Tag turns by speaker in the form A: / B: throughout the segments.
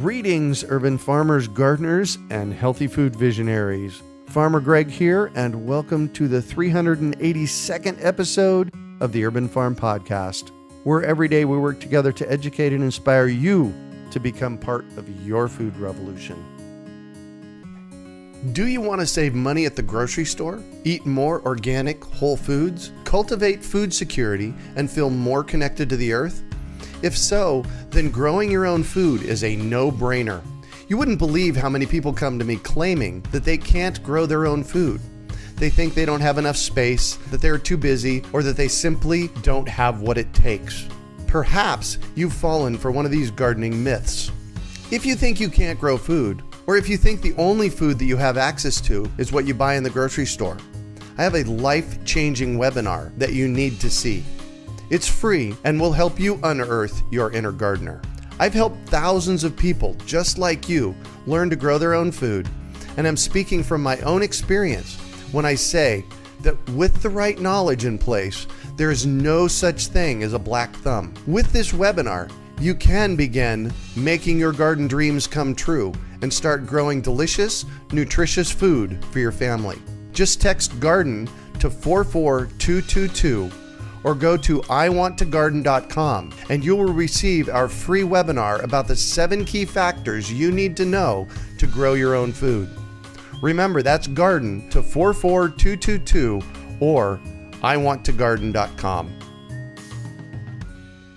A: Greetings, urban farmers, gardeners, and healthy food visionaries. Farmer Greg here, and welcome to the 382nd episode of the Urban Farm Podcast, where every day we work together to educate and inspire you to become part of your food revolution. Do you want to save money at the grocery store, eat more organic, whole foods, cultivate food security, and feel more connected to the earth? If so, then growing your own food is a no-brainer. You wouldn't believe how many people come to me claiming that they can't grow their own food. They think they don't have enough space, that they're too busy, or that they simply don't have what it takes. Perhaps you've fallen for one of these gardening myths. If you think you can't grow food, or if you think the only food that you have access to is what you buy in the grocery store, I have a life-changing webinar that you need to see. It's free and will help you unearth your inner gardener. I've helped thousands of people just like you learn to grow their own food, and I'm speaking from my own experience when I say that with the right knowledge in place, there is no such thing as a black thumb. With this webinar, you can begin making your garden dreams come true and start growing delicious, nutritious food for your family. Just text GARDEN to 44222 or go to iwanttogarden.com and you will receive our free webinar about the 7 key factors you need to know to grow your own food. Remember, that's GARDEN to 44222 or iwanttogarden.com.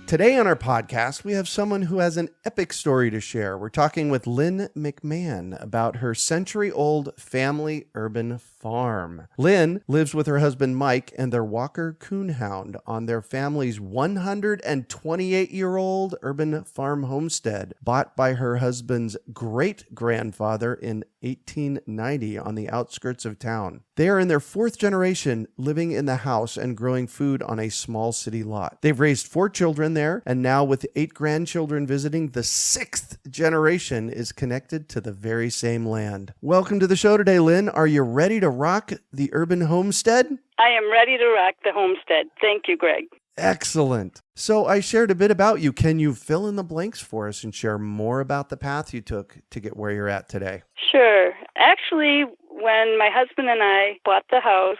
A: Today on our podcast, we have someone who has an epic story to share. We're talking with Lynn McMahon about her century-old family urban farm. Lynn lives with her husband Mike and their Walker Coonhound on their family's 128-year-old urban farm homestead, bought by her husband's great-grandfather in 1890 on the outskirts of town. They are in their 4th generation living in the house and growing food on a small city lot. They've raised 4 children there, and now with 8 grandchildren visiting, the 6th generation is connected to the very same land. Welcome to the show today, Lynn. Are you ready to rock the urban homestead?
B: I am ready to rock the homestead. Thank you, Greg.
A: Excellent. So I shared a bit about you. Can you fill in the blanks for us and share more about the path you took to get where you're at today?
B: Sure. Actually, when my husband and I bought the house,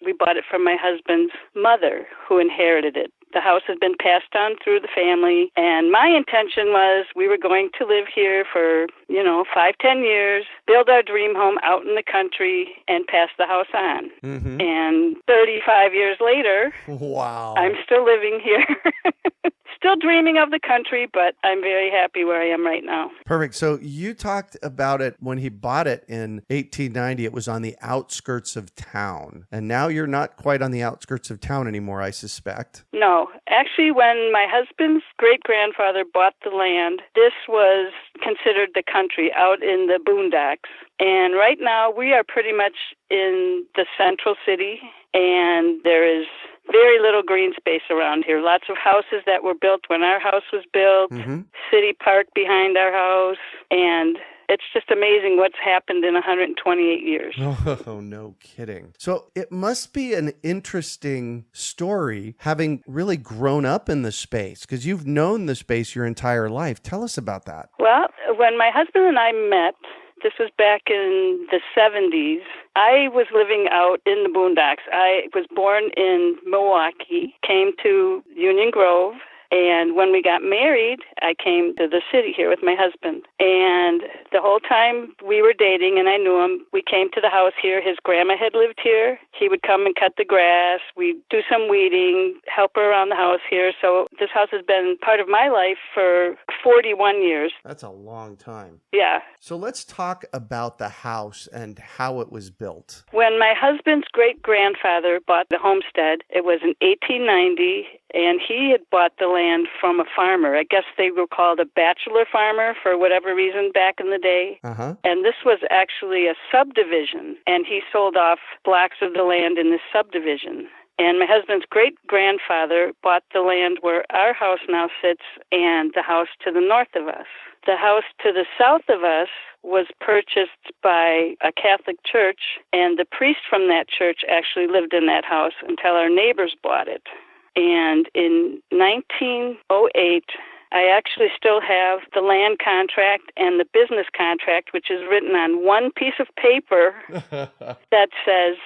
B: we bought it from my husband's mother, who inherited it. The house had been passed on through the family, and my intention was we were going to live here for, 5-10 years, build our dream home out in the country, and pass the house on. Mm-hmm. And 35 years later,
A: wow,
B: I'm still living here. Still dreaming of the country, but I'm very happy where I am right now.
A: Perfect. So you talked about it when he bought it in 1890. It was on the outskirts of town. And now you're not quite on the outskirts of town anymore, I suspect.
B: No. Actually, when my husband's great-grandfather bought the land, this was considered the country out in the boondocks. And right now, we are pretty much in the central city, and there is very little green space around here. Lots of houses that were built when our house was built, city park behind our house, and it's just amazing what's happened in 128 years.
A: Oh, no kidding. So it must be an interesting story having really grown up in the space, because you've known the space your entire life. Tell us about that.
B: Well, when my husband and I met, this was back in the 70s. I was living out in the boondocks. I was born in Milwaukee, came to Union Grove, and when we got married, I came to the city here with my husband. And the whole time we were dating, and I knew him, we came to the house here. His grandma had lived here. He would come and cut the grass. We'd do some weeding, help her around the house here. So this house has been part of my life for 41 years.
A: That's a long time.
B: Yeah.
A: So let's talk about the house and how it was built.
B: When my husband's great-grandfather bought the homestead, it was in 1890, and he had bought the land from a farmer. I guess they were called a bachelor farmer for whatever reason back in the day. Uh-huh. And this was actually a subdivision, and he sold off blocks of the land in this subdivision. And my husband's great-grandfather bought the land where our house now sits and the house to the north of us. The house to the south of us was purchased by a Catholic church, and the priest from that church actually lived in that house until our neighbors bought it. And in 1908, I actually still have the land contract and the business contract, which is written on one piece of paper that says,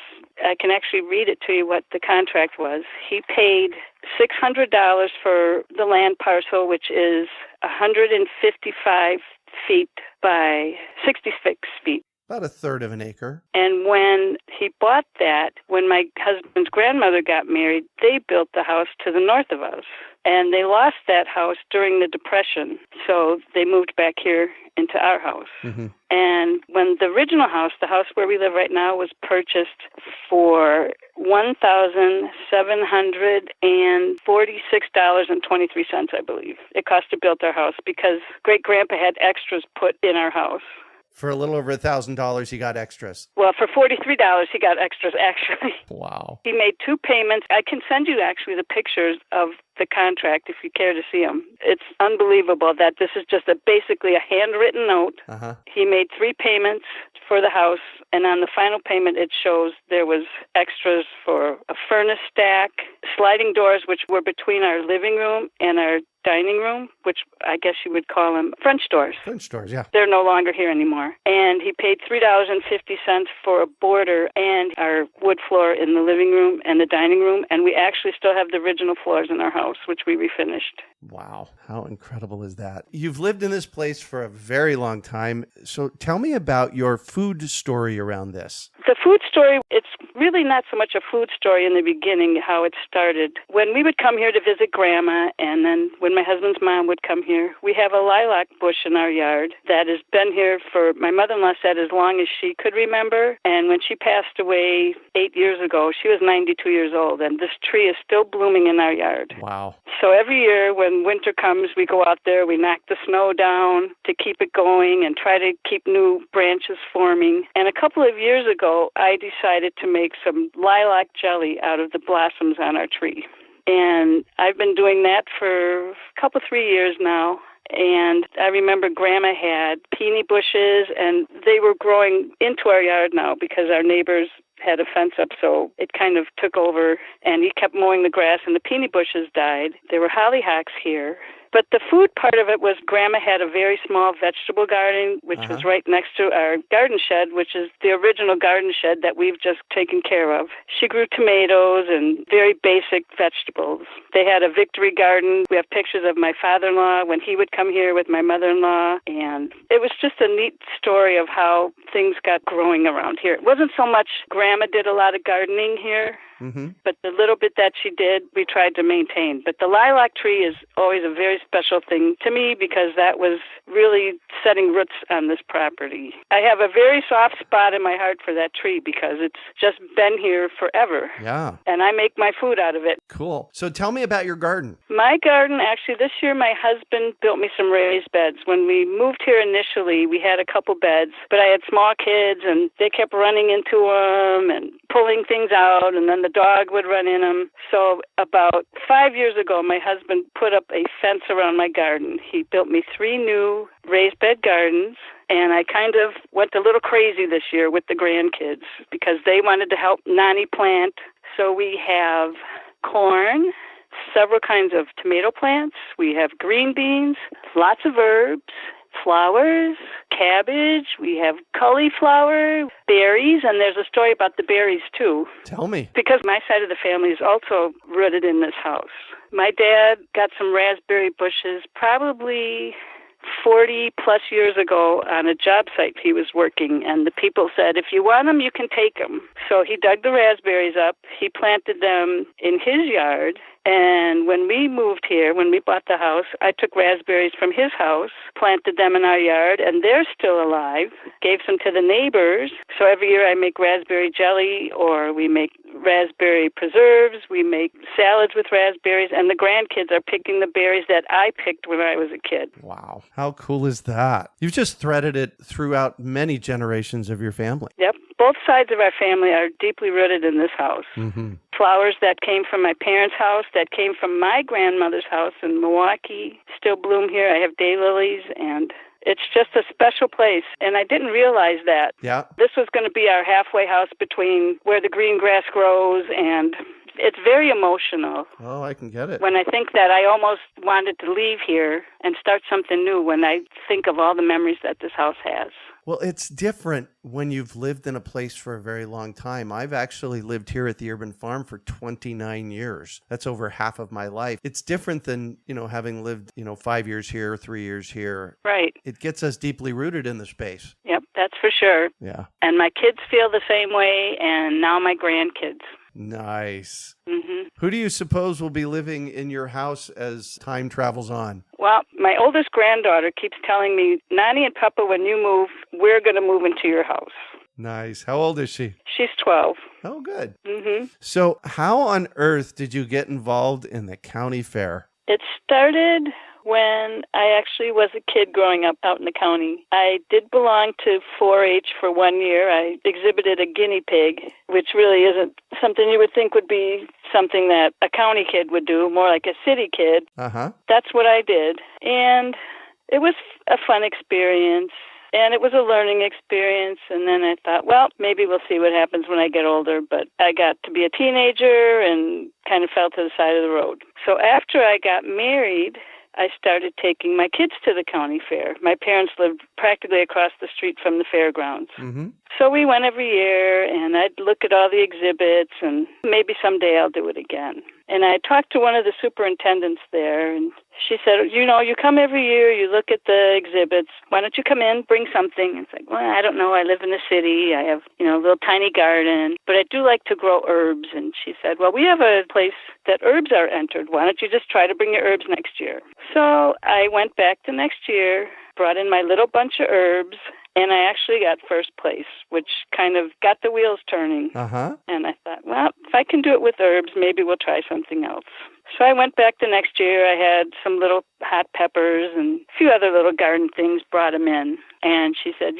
B: I can actually read it to you what the contract was. He paid $600 for the land parcel, which is 155 feet by 66 feet.
A: About a third of an acre.
B: And when he bought that, when my husband's grandmother got married, they built the house to the north of us. And they lost that house during the Depression. So they moved back here into our house. Mm-hmm. And when the original house, the house where we live right now, was purchased for $1,746.23, I believe. It cost to build our house because great-grandpa had extras put in our house.
A: For a little over $1,000, he got extras.
B: Well, for $43, he got extras, actually.
A: Wow.
B: He made 2 payments. I can send you, actually, the pictures of the contract if you care to see them. It's unbelievable that this is just basically a handwritten note. Uh-huh. He made 3 payments for the house, and on the final payment, it shows there was extras for a furnace stack, sliding doors, which were between our living room and our dining room, which I guess you would call them French doors.
A: French doors, yeah.
B: They're no longer here anymore. And he paid $3.50 for a border and our wood floor in the living room and the dining room, and we actually still have the original floors in our house, which we refinished.
A: Wow. How incredible is that? You've lived in this place for a very long time, so tell me about your food story around this.
B: The food story, it's really not so much a food story in the beginning, how it started. When we would come here to visit Grandma, and then when my husband's mom would come here, we have a lilac bush in our yard that has been here for, my mother-in-law said, as long as she could remember. And when she passed away 8 years ago, she was 92 years old, and this tree is still blooming in our yard.
A: Wow.
B: So every year when winter comes, we go out there, we knock the snow down to keep it going and try to keep new branches forming. And a couple of years ago, I decided to make some lilac jelly out of the blossoms on our tree. And I've been doing that for a couple, 3 years now. And I remember Grandma had peony bushes, and they were growing into our yard now because our neighbors had a fence up, so it kind of took over, and he kept mowing the grass, and the peony bushes died. There were hollyhocks here. But the food part of it was Grandma had a very small vegetable garden, which was right next to our garden shed, which is the original garden shed that we've just taken care of. She grew tomatoes and very basic vegetables. They had a victory garden. We have pictures of my father-in-law when he would come here with my mother-in-law, and it was just a neat story of how things got growing around here. It wasn't so much Grandma did a lot of gardening here, but the little bit that she did, we tried to maintain. But the lilac tree is always a very special thing to me because that was really setting roots on this property. I have a very soft spot in my heart for that tree because it's just been here forever.
A: Yeah.
B: And I make my food out of it.
A: Cool. So tell me about your garden.
B: My garden, actually, this year my husband built me some raised beds. When we moved here initially, we had a couple beds, but I had small kids and they kept running into them and pulling things out, and then the dog would run in them. So about 5 years ago, my husband put up a fence around my garden. He built me 3 new raised bed gardens, and I kind of went a little crazy this year with the grandkids because they wanted to help Nani plant. So we have corn, several kinds of tomato plants. We have green beans, lots of herbs, flowers, cabbage, we have cauliflower, berries, and there's a story about the berries too.
A: Tell me.
B: Because my side of the family is also rooted in this house. My dad got some raspberry bushes probably 40 plus years ago on a job site he was working, and the people said, if you want them, you can take them. So he dug the raspberries up, he planted them in his yard, and when we moved here, when we bought the house, I took raspberries from his house, planted them in our yard, and they're still alive, gave some to the neighbors. So every year I make raspberry jelly, or we make raspberry preserves, we make salads with raspberries, and the grandkids are picking the berries that I picked when I was a kid.
A: Wow. How cool is that? You've just threaded it throughout many generations of your family.
B: Yep. Both sides of our family are deeply rooted in this house. Flowers that came from my parents' house, that came from my grandmother's house in Milwaukee, still bloom here. I have daylilies, and it's just a special place, and I didn't realize that.
A: Yeah.
B: This was going to be our halfway house between where the green grass grows and It's very emotional.
A: Oh, I can get it.
B: When I think that I almost wanted to leave here and start something new when I think of all the memories that this house has.
A: Well, it's different when you've lived in a place for a very long time. I've actually lived here at the urban farm for 29 years. That's over half of my life. It's different than, having lived, 5 years here, 3 years here.
B: Right.
A: It gets us deeply rooted in the space.
B: Yep, that's for sure.
A: Yeah.
B: And my kids feel the same way, and now my grandkids.
A: Nice.
B: Mm-hmm.
A: Who do you suppose will be living in your house as time travels on?
B: Well, my oldest granddaughter keeps telling me, Nani and Papa, when you move, we're going to move into your house.
A: Nice. How old is she?
B: She's 12.
A: Oh, good.
B: Mm-hmm.
A: So how on earth did you get involved in the county fair?
B: It started when I actually was a kid growing up out in the county. I did belong to 4-H for 1 year. I exhibited a guinea pig, which really isn't something you would think would be something that a county kid would do, more like a city kid.
A: Uh-huh.
B: That's what I did. And it was a fun experience. And it was a learning experience, and then I thought, well, maybe we'll see what happens when I get older. But I got to be a teenager and kind of fell to the side of the road. So after I got married, I started taking my kids to the county fair. My parents lived practically across the street from the fairgrounds.
A: Mm-hmm.
B: So we went every year, and I'd look at all the exhibits, and maybe someday I'll do it again. And I talked to one of the superintendents there, and she said, you come every year, you look at the exhibits. Why don't you come in, bring something? And it's like, well, I don't know. I live in the city. I have, a little tiny garden, but I do like to grow herbs. And she said, well, we have a place that herbs are entered. Why don't you just try to bring your herbs next year? So I went back the next year, brought in my little bunch of herbs, and I actually got first place, which kind of got the wheels turning.
A: Uh-huh.
B: And I thought, well, if I can do it with herbs, maybe we'll try something else. So I went back the next year. I had some little hot peppers and a few other little garden things, brought them in. And she said,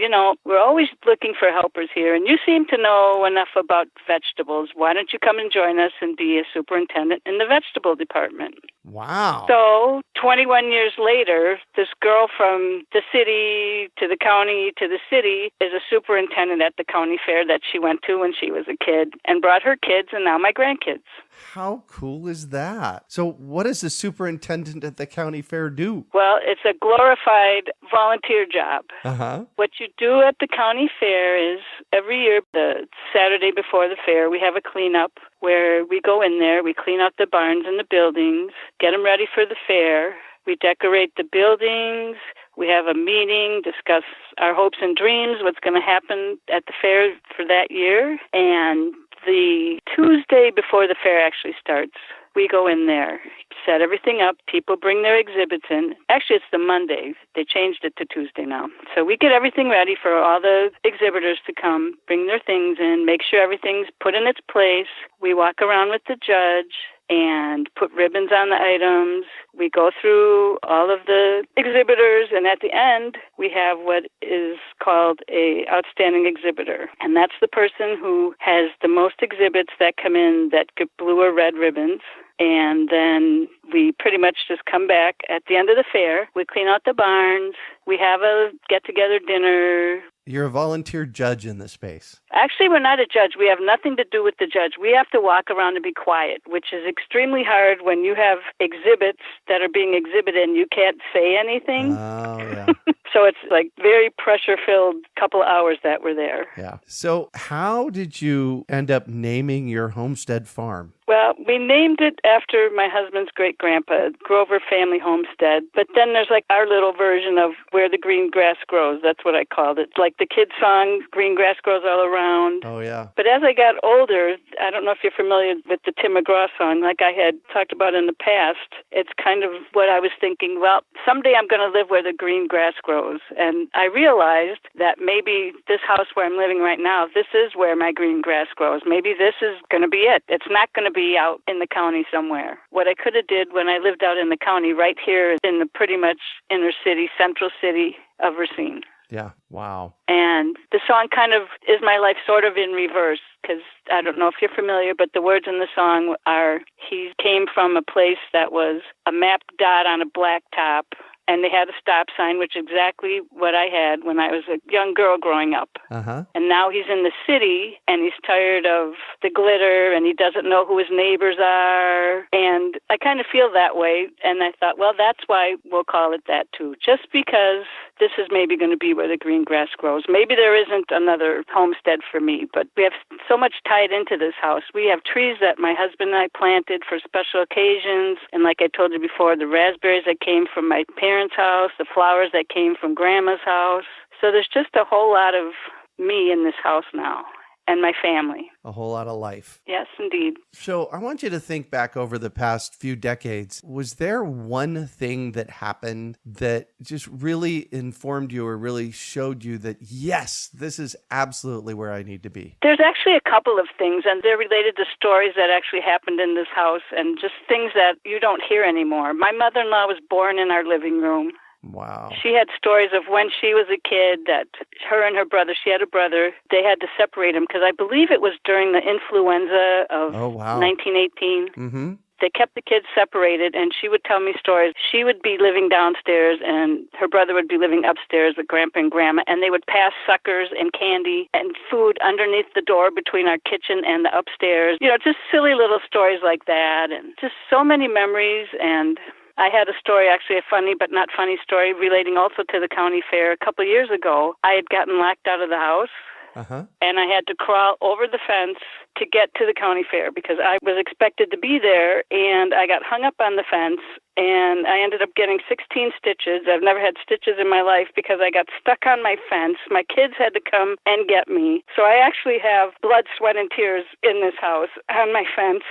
B: we're always looking for helpers here, and you seem to know enough about vegetables. Why don't you come and join us and be a superintendent in the vegetable department?
A: Wow.
B: So 21 years later, this girl from the city to the county to the city is a superintendent at the county fair that she went to when she was a kid and brought her kids and now my grandkids.
A: How cool is that? So what does the superintendent at the county fair do?
B: Well, it's a glorified volunteer job.
A: Uh-huh.
B: What you do at the county fair is every year, the Saturday before the fair, we have a cleanup where we go in there, we clean out the barns and the buildings, get them ready for the fair. We decorate the buildings. We have a meeting, discuss our hopes and dreams, what's going to happen at the fair for that year. And the Tuesday before the fair actually starts, we go in there, set everything up. People bring their exhibits in. Actually, it's the Monday. They changed it to Tuesday now. So we get everything ready for all the exhibitors to come, bring their things in, make sure everything's put in its place. We walk around with the judge and put ribbons on the items. We go through all of the exhibitors, and at the end, we have what is called a outstanding exhibitor. And that's the person who has the most exhibits that come in that get blue or red ribbons. And then we pretty much just come back at the end of the fair. We clean out the barns. We have a get-together dinner.
A: You're a volunteer judge in this space.
B: Actually, we're not a judge. We have nothing to do with the judge. We have to walk around and be quiet, which is extremely hard when you have exhibits that are being exhibited and you can't say anything.
A: Oh, yeah.
B: So it's like very pressure-filled couple of hours that we're there.
A: Yeah. So how did you end up naming your homestead farm?
B: Well, we named it after my husband's great-grandpa, Grover Family Homestead. But then there's like our little version of where the green grass grows. That's what I called it. Like the kid song, green grass grows all around.
A: Oh, yeah.
B: But as I got older, I don't know if you're familiar with the Tim McGraw song, like I had talked about in the past. It's kind of what I was thinking, well, someday I'm going to live where the green grass grows. And I realized that maybe this house where I'm living right now, this is where my green grass grows. Maybe this is going to be it. It's not going to be out in the county somewhere. What I could have did when I lived out in the county, right here in the pretty much inner city, central city of Racine.
A: Yeah. Wow.
B: And the song kind of is my life sort of in reverse, because I don't know if you're familiar, but the words in the song are, he came from a place that was a map dot on a black top, and they had a stop sign, which is exactly what I had when I was a young girl growing up.
A: Uh-huh.
B: And now he's in the city, and he's tired of the glitter, and he doesn't know who his neighbors are. And I kind of feel that way, and I thought, well, that's why we'll call it that too, just because this is maybe going to be where the green grass grows. Maybe there isn't another homestead for me, but we have so much tied into this house. We have trees that my husband and I planted for special occasions, and like I told you before, the raspberries that came from my parents' house, the flowers that came from Grandma's house. So there's just a whole lot of me in this house now, and my family.
A: A whole lot of life.
B: Yes, indeed.
A: So I want you to think back over the past few decades. Was there one thing that happened that just really informed you or really showed you that, yes, this is absolutely where I need to be?
B: There's actually a couple of things, and they're related to stories that actually happened in this house and just things that you don't hear anymore. My mother-in-law was born in our living room.
A: Wow.
B: She had stories of when she was a kid that her and her brother, she had a brother, they had to separate him because I believe it was during the influenza of 1918.
A: Mm-hmm.
B: They kept the kids separated, and she would tell me stories. She would be living downstairs, and her brother would be living upstairs with Grandpa and Grandma, and they would pass suckers and candy and food underneath the door between our kitchen and the upstairs. You know, just silly little stories like that, and just so many memories. And I had a story, actually a funny but not funny story, relating also to the county fair. A couple of years ago, I had gotten locked out of the house.
A: Uh-huh.
B: And I had to crawl over the fence to get to the county fair because I was expected to be there, and I got hung up on the fence, and I ended up getting 16 stitches. I've never had stitches in my life because I got stuck on my fence. My kids had to come and get me. So I actually have blood, sweat, and tears in this house on my fence.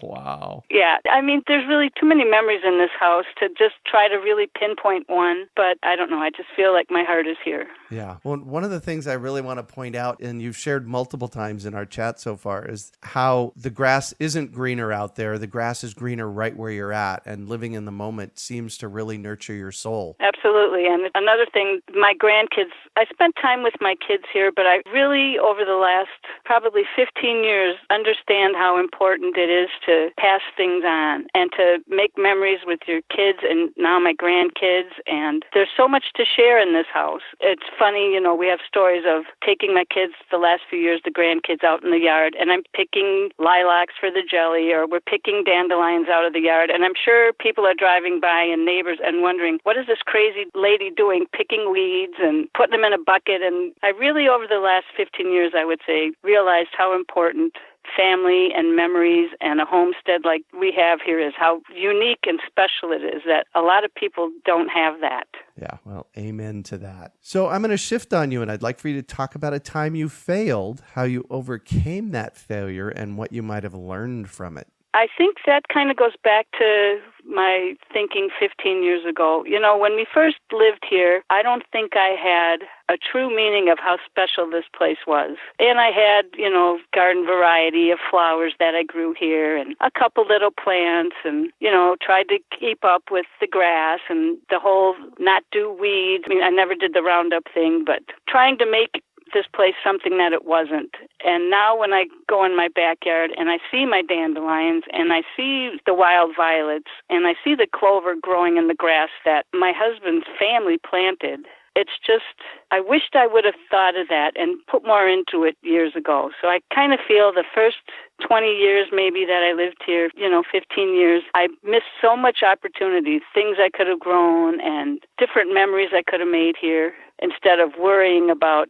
A: Wow.
B: Yeah, I mean, there's really too many memories in this house to just try to really pinpoint one, but I don't know, I just feel like my heart is here.
A: Yeah. Well, one of the things I really want to point out, and you've shared multiple times in our chat so far, is how the grass isn't greener out there. The grass is greener right where you're at, and living in the moment seems to really nurture your soul.
B: Absolutely. And another thing, my grandkids, I spent time with my kids here, but I really, over the last probably 15 years, understand how important it is to pass things on and to make memories with your kids and now my grandkids. And there's so much to share in this house. It's funny, you know, we have stories of taking my kids the last few years, the grandkids, out in the yard, and I'm picking lilacs for the jelly, or we're picking dandelions out of the yard. And I'm sure people are driving by and neighbors and wondering, what is this crazy lady doing, picking weeds and putting them in a bucket? And I really, over the last 15 years, I would say, realized how important family and memories and a homestead like we have here is, how unique and special it is, that a lot of people don't have that.
A: Yeah, well, amen to that. So I'm going to shift on you, and I'd like for you to talk about a time you failed, how you overcame that failure, and what you might have learned from it.
B: I think that kind of goes back to my thinking 15 years ago. You know, when we first lived here, I don't think I had a true meaning of how special this place was. And I had, you know, garden variety of flowers that I grew here and a couple little plants and, you know, tried to keep up with the grass and the whole not do weeds. I mean, I never did the Roundup thing, but trying to make this place something that it wasn't. And now when I go in my backyard and I see my dandelions and I see the wild violets and I see the clover growing in the grass that my husband's family planted, it's just, I wished I would have thought of that and put more into it years ago. So I kind of feel the first 20 years maybe that I lived here, 15 years, I missed so much opportunity, things I could have grown and different memories I could have made here, instead of worrying about,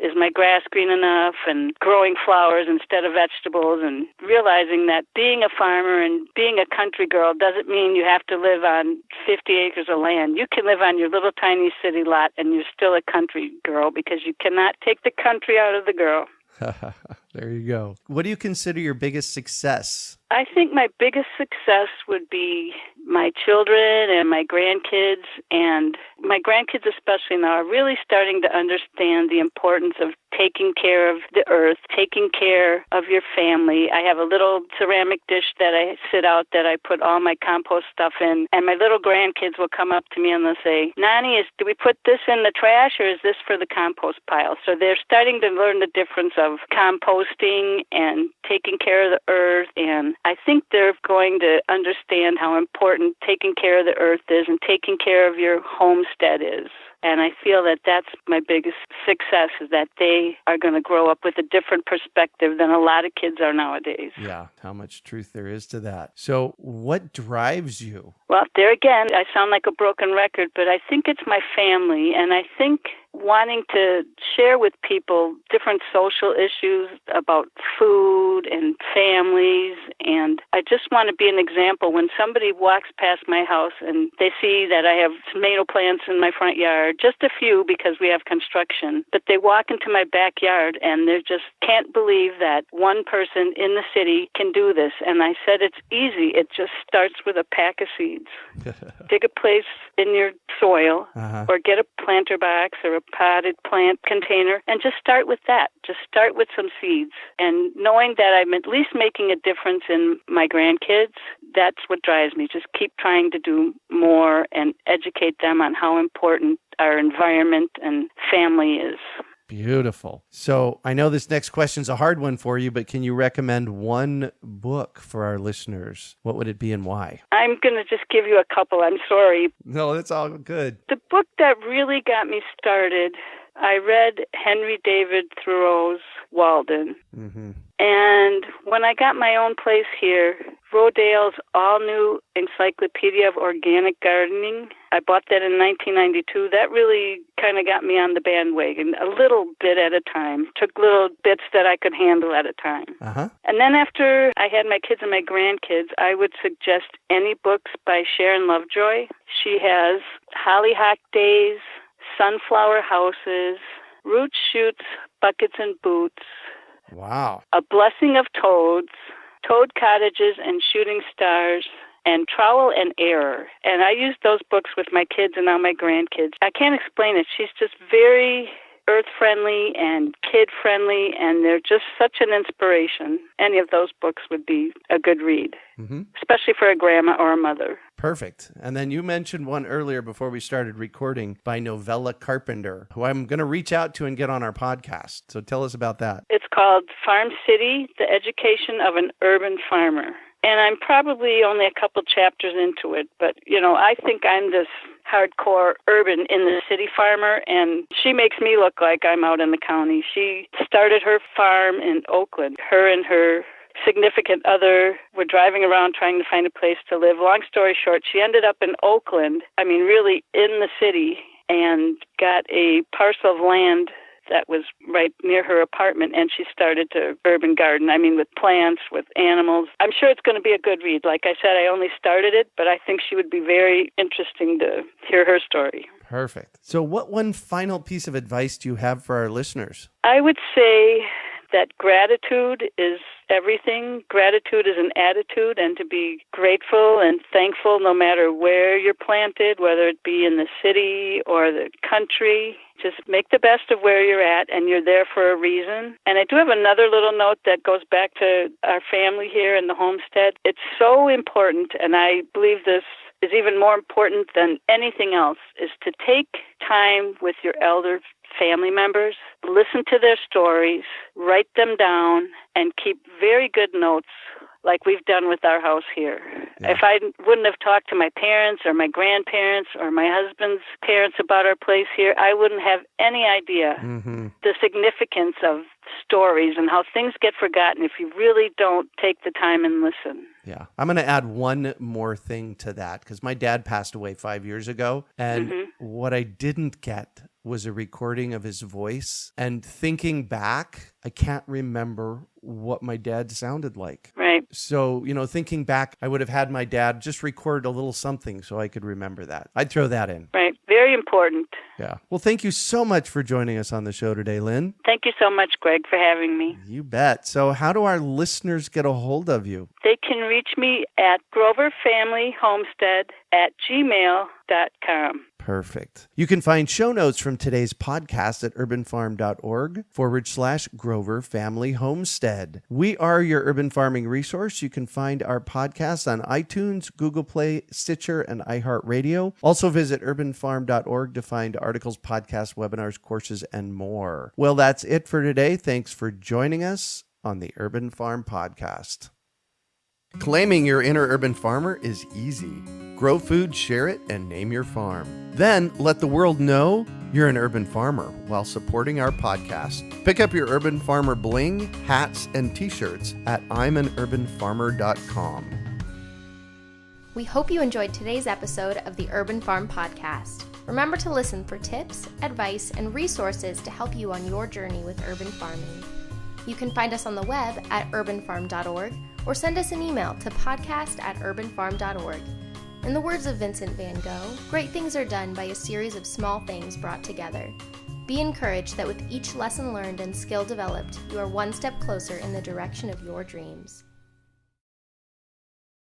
B: is my grass green enough, and growing flowers instead of vegetables, and realizing that being a farmer and being a country girl doesn't mean you have to live on 50 acres of land. You can live on your little tiny city lot and you're still a country girl, because you cannot take the country out of the girl.
A: There you go. What do you consider your biggest success?
B: I think my biggest success would be my children and my grandkids, and my grandkids especially now are really starting to understand the importance of taking care of the earth, taking care of your family. I have a little ceramic dish that I sit out that I put all my compost stuff in, and my little grandkids will come up to me and they'll say, Nani, do we put this in the trash or is this for the compost pile? So they're starting to learn the difference of composting and taking care of the earth, and I think they're going to understand how important taking care of the earth is and taking care of your homestead is. And I feel that that's my biggest success, is that they are going to grow up with a different perspective than a lot of kids are nowadays.
A: Yeah, how much truth there is to that. So what drives you?
B: Well, there again, I sound like a broken record, but I think it's my family, and I think wanting to share with people different social issues about food and families, and I just want to be an example. When somebody walks past my house and they see that I have tomato plants in my front yard, just a few because we have construction, but they walk into my backyard and they just can't believe that one person in the city can do this. And I said it's easy. It just starts with a pack of seeds. Dig a place in your soil or get a planter box or a potted plant container and just start with that. Just start with some seeds. And knowing that I'm at least making a difference in my grandkids, that's what drives me. Just keep trying to do more and educate them on how important our environment and family is.
A: Beautiful. So I know this next question's a hard one for you, but can you recommend one book for our listeners? What would it be and why?
B: I'm going to just give you a couple. I'm sorry.
A: No, that's all good.
B: The book that really got me started, I read Henry David Thoreau's Walden. Mm-hmm. And when I got my own place here, Rodale's all-new Encyclopedia of Organic Gardening, I bought that in 1992. That really kind of got me on the bandwagon, a little bit at a time. Took little bits that I could handle at a time. And then after I had my kids and my grandkids, I would suggest any books by Sharon Lovejoy. She has Hollyhock Days, Sunflower Houses, Roots, Shoots, Buckets and Boots.
A: Wow.
B: A Blessing of Toads, Toad Cottages and Shooting Stars, and Trowel and Error. And I used those books with my kids and now my grandkids. I can't explain it. She's just very earth-friendly and kid-friendly, and they're just such an inspiration. Any of those books would be a good read, especially for a grandma or a mother.
A: Perfect. And then you mentioned one earlier before we started recording by Novella Carpenter, who I'm going to reach out to and get on our podcast. So tell us about that.
B: It's called Farm City, The Education of an Urban Farmer. And I'm probably only a couple chapters into it, but, I think I'm this hardcore urban in the city farmer, and she makes me look like I'm out in the county. She started her farm in Oakland. Her and her significant other were driving around trying to find a place to live. Long story short, she ended up in Oakland, really in the city, and got a parcel of land that was right near her apartment, and she started to urban garden, with plants, with animals. I'm sure it's going to be a good read. Like I said, I only started it, but I think she would be very interesting to hear her story.
A: Perfect. So what one final piece of advice do you have for our listeners?
B: I would say that gratitude is everything. Gratitude is an attitude, and to be grateful and thankful no matter where you're planted, whether it be in the city or the country. Just make the best of where you're at, and you're there for a reason. And I do have another little note that goes back to our family here in the homestead. It's so important, and I believe this is even more important than anything else, is to take time with your elder family members, listen to their stories, write them down, and keep very good notes like we've done with our house here. Yeah. If I wouldn't have talked to my parents or my grandparents or my husband's parents about our place here, I wouldn't have any idea the significance of stories and how things get forgotten if you really don't take the time and listen.
A: Yeah. I'm going to add one more thing to that, because my dad passed away 5 years ago, and what I didn't get was a recording of his voice. And thinking back, I can't remember what my dad sounded like.
B: Right.
A: So, thinking back, I would have had my dad just record a little something so I could remember that. I'd throw that in.
B: Right. Very important.
A: Yeah. Well, thank you so much for joining us on the show today, Lynn.
B: Thank you so much, Greg, for having me.
A: You bet. So how do our listeners get a hold of you?
B: They can reach me at groverfamilyhomestead@gmail.com.
A: Perfect. You can find show notes from today's podcast at urbanfarm.org/Grover Family Homestead. We are your urban farming resource. You can find our podcast on iTunes, Google Play, Stitcher, and iHeartRadio. Also visit urbanfarm.org to find articles, podcasts, webinars, courses, and more. Well, that's it for today. Thanks for joining us on the Urban Farm Podcast. Claiming your inner urban farmer is easy. Grow food, share it, and name your farm. Then let the world know you're an urban farmer while supporting our podcast. Pick up your Urban Farmer bling, hats, and t-shirts at imanurbanfarmer.com.
C: We hope you enjoyed today's episode of the Urban Farm Podcast. Remember to listen for tips, advice, and resources to help you on your journey with urban farming. You can find us on the web at urbanfarm.org or send us an email to podcast@urbanfarm.org. In the words of Vincent van Gogh, great things are done by a series of small things brought together. Be encouraged that with each lesson learned and skill developed, you are one step closer in the direction of your dreams.